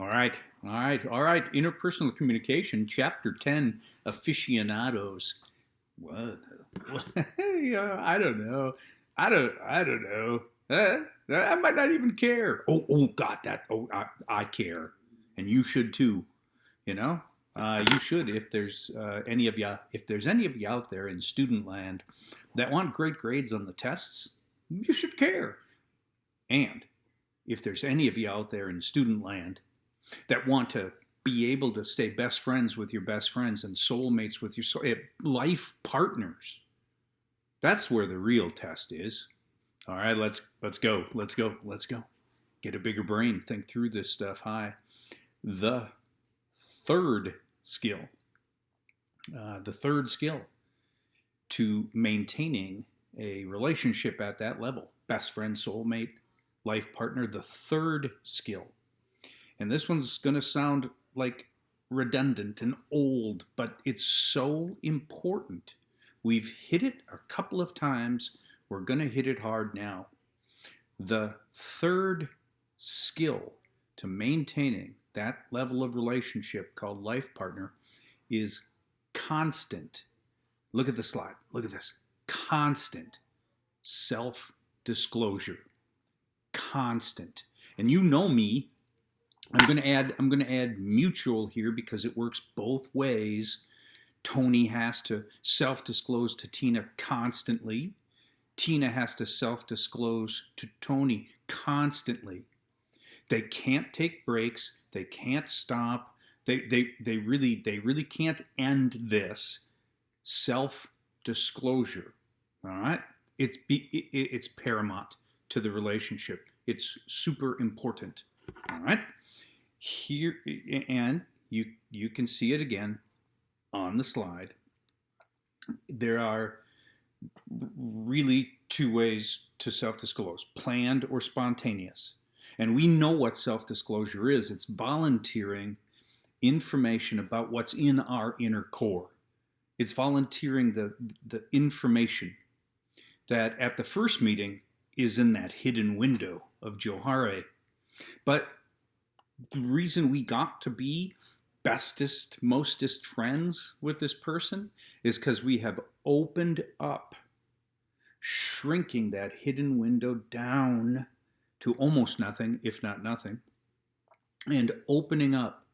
All right, all right, all right. Interpersonal communication, chapter 10, aficionados. What? Yeah, I don't know. I don't know. I might not even care. Oh, God, that. Oh, I care, and you should too. You know, you should if there's any of you out there in student land that want great grades on the tests, you should care. And if there's any of you out there in student land that want to be able to stay best friends with your best friends and soulmates with your life partners. That's where the real test is. All right, let's go. Get a bigger brain. Think through this stuff. Hi. The third skill, the third skill to maintaining a relationship at that level, best friend, soulmate, life partner. The third skill, and this one's going to sound like redundant and old, but it's so important. We've hit it a couple of times. We're going to hit it hard now. The third skill to maintaining that level of relationship called life partner is constant. Look at the slide. Look at this. Constant self disclosure. Constant. And you know me, I'm going to add mutual here because it works both ways. Tony has to self-disclose to Tina constantly. Tina has to self-disclose to Tony constantly. They can't take breaks. They can't stop. They really can't end this self-disclosure. All right, it's paramount to the relationship. It's super important. All right, here, and you can see it again on the slide. There are really two ways to self-disclose: planned or spontaneous. And we know what self-disclosure is. It's volunteering information about what's in our inner core. It's volunteering the information that at the first meeting is in that hidden window of Johare. But the reason we got to be bestest, mostest friends with this person is because we have opened up, shrinking that hidden window down to almost nothing, if not nothing, and opening up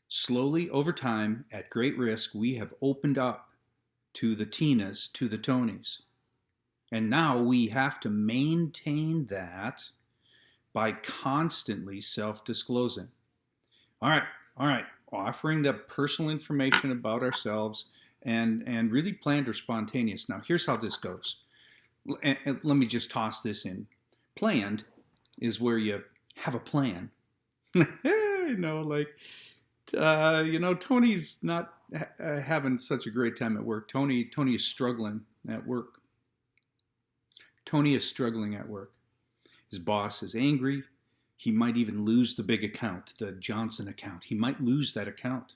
slowly over time at great risk. We have opened up to the Tinas, to the Tonys. And now we have to maintain that by constantly self-disclosing. All right, offering the personal information about ourselves and really planned or spontaneous. Now, here's how this goes. And let me just toss this in. Planned is where you have a plan. Tony's not having such a great time at work. Tony is struggling at work. Tony is struggling at work. His boss is angry. He might even lose the big account, the Johnson account. He might lose that account.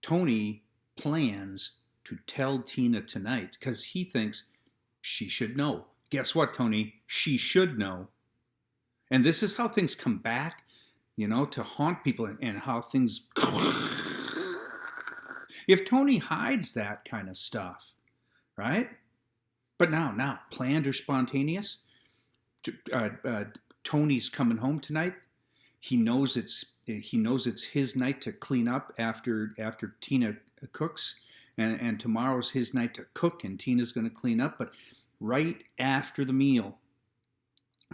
Tony plans to tell Tina tonight because he thinks she should know. Guess what, Tony? She should know. And this is how things come back, to haunt people and how things... If Tony hides that kind of stuff, right? But now, planned or spontaneous, Tony's coming home tonight. He knows it's his night to clean up after Tina cooks, and tomorrow's his night to cook, and Tina's going to clean up. But right after the meal,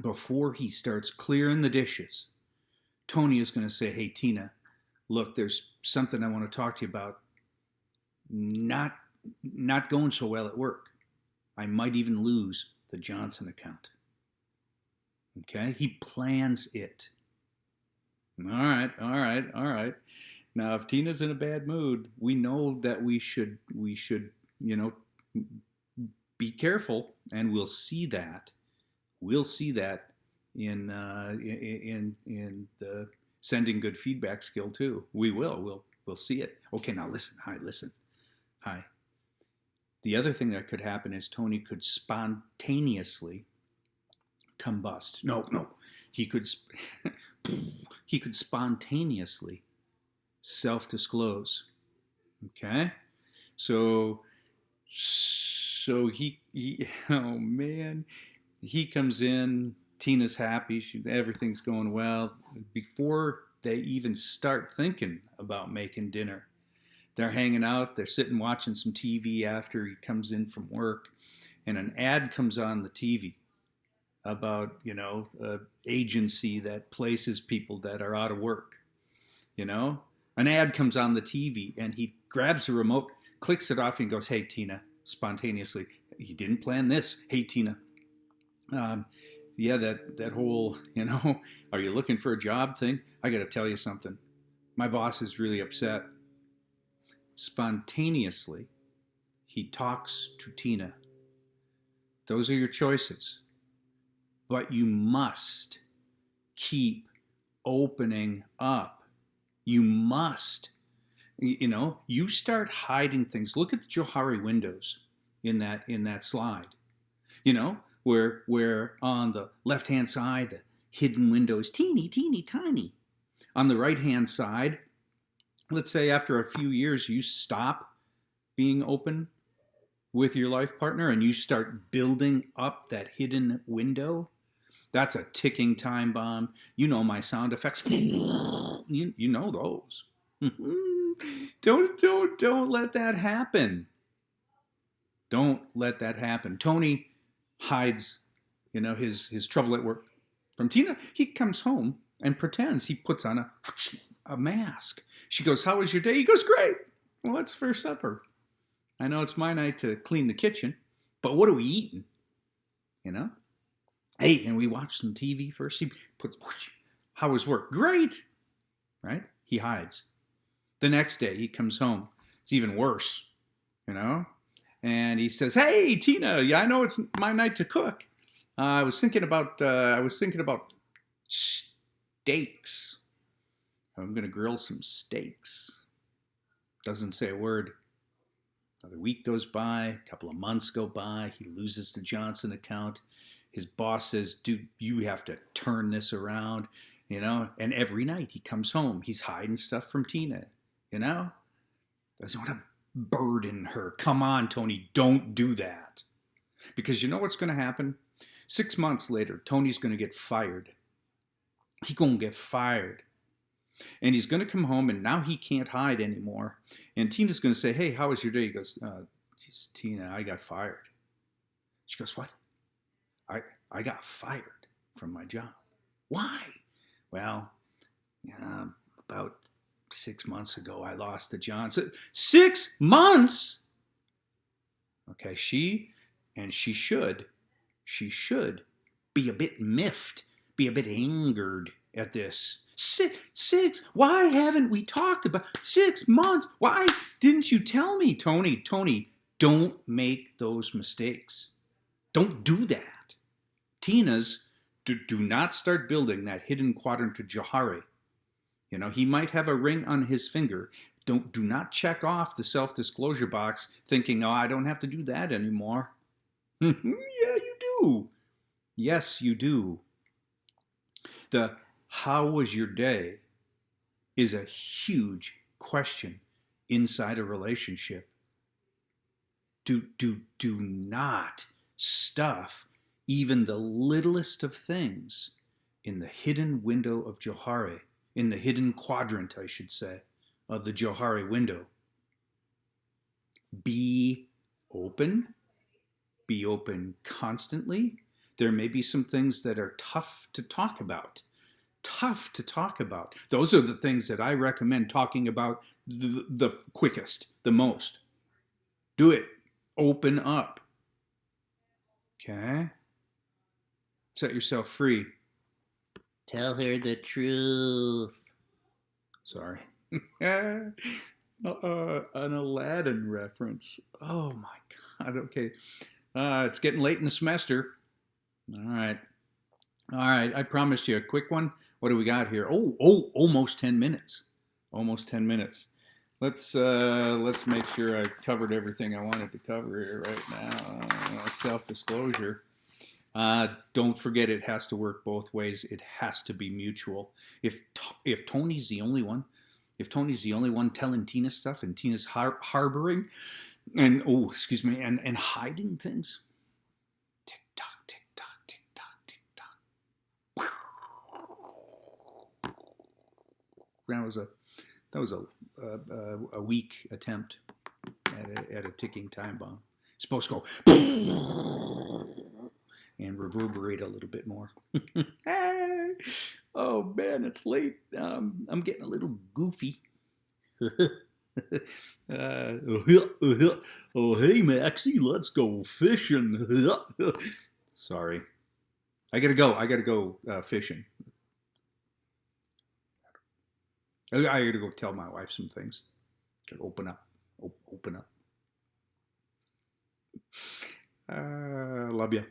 before he starts clearing the dishes, Tony is going to say, "Hey, Tina, look, there's something I want to talk to you about. Not going so well at work. I might even lose the Johnson account." Okay? He plans it. All right. Now, if Tina's in a bad mood, we know that we should, be careful, and we'll see that. We'll see that in the sending good feedback skill too. We will. We'll see it. Okay, now listen. Hi. The other thing that could happen is Tony could spontaneously combust. No. He could he could spontaneously self-disclose. Okay? So he oh man, he comes in, Tina's happy, everything's going well. Before they even start thinking about making dinner, they're hanging out, they're sitting watching some TV after he comes in from work, and an ad comes on the TV about, agency that places people that are out of work. An ad comes on the TV, and he grabs the remote, clicks it off, and goes, "Hey, Tina," spontaneously. He didn't plan this. "Hey, Tina, yeah, that whole, are you looking for a job thing? I got to tell you something. My boss is really upset." Spontaneously, he talks to Tina. Those are your choices. But you must keep opening up. You must. You start hiding things. Look at the Johari windows in that slide. Where on the left-hand side, the hidden window is teeny, teeny, tiny. On the right-hand side, let's say after a few years, you stop being open with your life partner and you start building up that hidden window. That's a ticking time bomb. You know my sound effects. You know those. Don't let that happen. Don't let that happen. Tony hides, his trouble at work from Tina. He comes home and pretends he puts on a mask. She goes, "How was your day?" He goes, "Great. Well, what's for supper? I know it's my night to clean the kitchen, but what are we eating? Hey, and we watch some TV first." He puts, "How was work?" "Great." Right? He hides. The next day he comes home. It's even worse, And he says, "Hey, Tina, yeah, I know it's my night to cook. I was thinking about steaks. I'm going to grill some steaks." Doesn't say a word. Another week goes by, a couple of months go by. He loses the Johnson account. His boss says, "Dude, you have to turn this around." And every night he comes home, he's hiding stuff from Tina, Doesn't want to burden her. Come on, Tony, don't do that. Because you know what's going to happen? 6 months later, Tony's going to get fired. He's going to get fired. And he's going to come home, and now he can't hide anymore. And Tina's going to say, "Hey, how was your day?" He goes, "Geez, Tina, I got fired." She goes, "What?" I got fired from my job." "Why?" "Well, about 6 months ago, I lost the Johnson." 6 months? Okay, she should be a bit miffed, be a bit angered at this. Six? Why haven't we talked about 6 months? Why didn't you tell me, Tony? Tony, don't make those mistakes. Don't do that. Tina's, do not start building that hidden quadrant to Johari. He might have a ring on his finger. Do not check off the self-disclosure box thinking, "Oh, I don't have to do that anymore." Yeah, you do. Yes, you do. The "how was your day" is a huge question inside a relationship. Do not stuff even the littlest of things in the hidden window of Johari, in the hidden quadrant, I should say, of the Johari window. Be open. Be open constantly. There may be some things that are tough to talk about. Tough to talk about. Those are the things that I recommend talking about the quickest, the most. Do it. Open up. Okay? Set yourself free. Tell her the truth. Sorry. An Aladdin reference. Oh my God. Okay. It's getting late in the semester. All right. I promised you a quick one. What do we got here? Almost 10 minutes. Almost 10 minutes. Let's make sure I covered everything I wanted to cover here right now. Self-disclosure. Don't forget, it has to work both ways. It has to be mutual. If Tony's the only one, if Tony's the only one telling Tina stuff, and Tina's harboring and excuse me, and hiding things, tick tock, tick tock, tick tock, tick tock. That was a weak attempt at a ticking time bomb. It's supposed to go and reverberate a little bit more. Hey! Oh man, it's late. I'm getting a little goofy. Oh hey Maxie, let's go fishing. Sorry, I gotta go fishing. I gotta go tell my wife some things. Gotta open up. Open up. Love you.